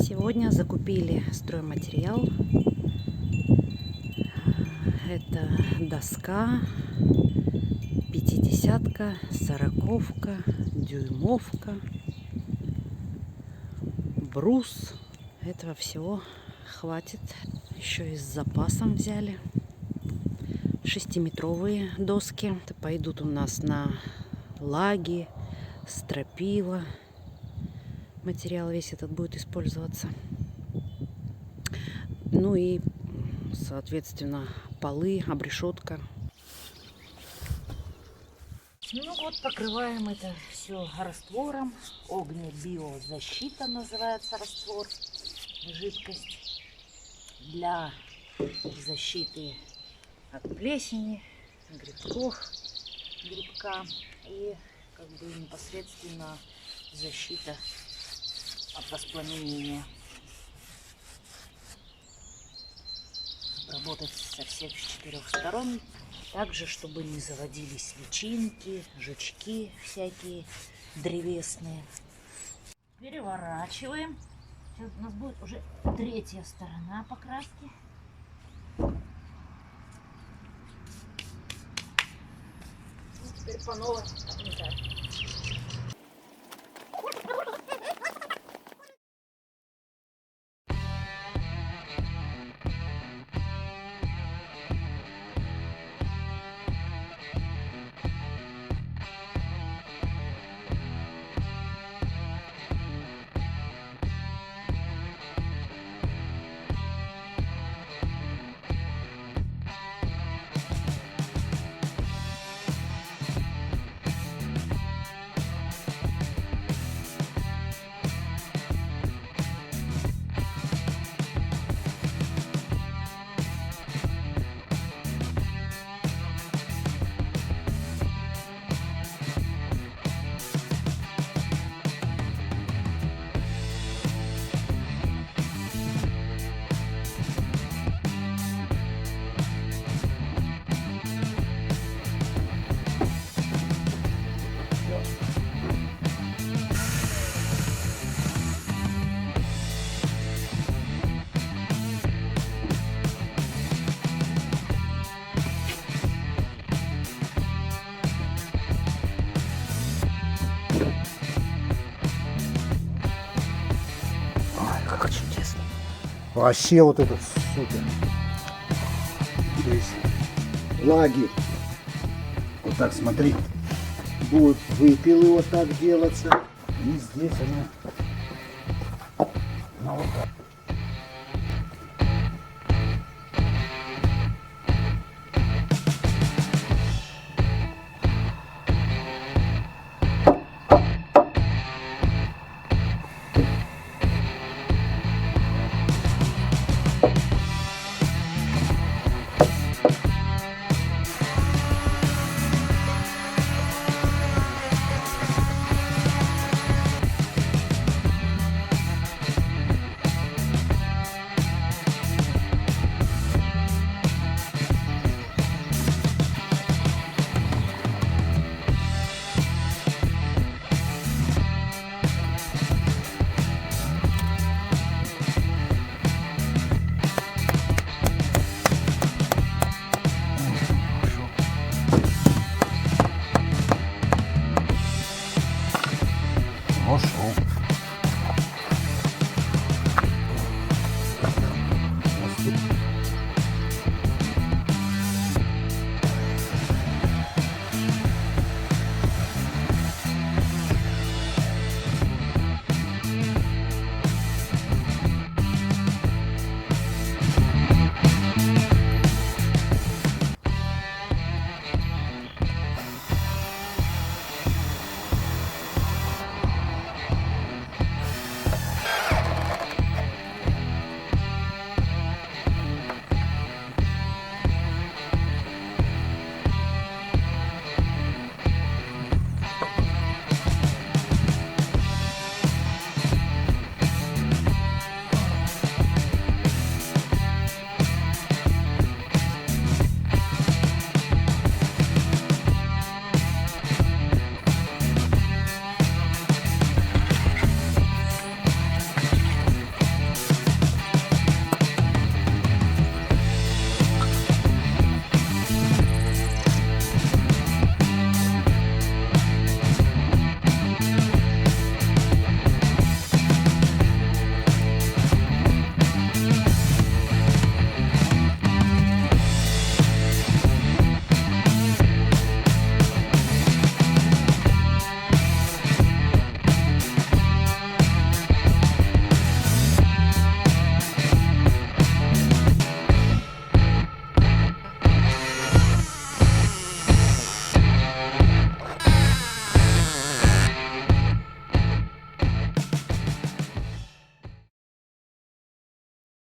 Сегодня закупили стройматериал. Это доска, пятидесятка, сороковка, дюймовка, брус. Этого всего хватит. Еще и с запасом взяли. 6-метровые доски. Это пойдут у нас на лаги, стропила. Материал весь этот будет использоваться. Ну и, соответственно, полы, обрешетка. Ну вот, покрываем это все раствором. Огнебиозащита называется раствор. Жидкость для защиты от плесени, грибка и как бы непосредственно защита от воспламенения. Работать со всех 4 сторон. Также, чтобы не заводились личинки, жучки всякие древесные. Переворачиваем. Сейчас у нас будет уже 3-я сторона покраски. Теперь по новой отметаем. Как чудесно. Вообще вот этот супер. Здесь лаги. Вот так смотри. Будут выпилы вот так делаться. И здесь она. Ну, вот так.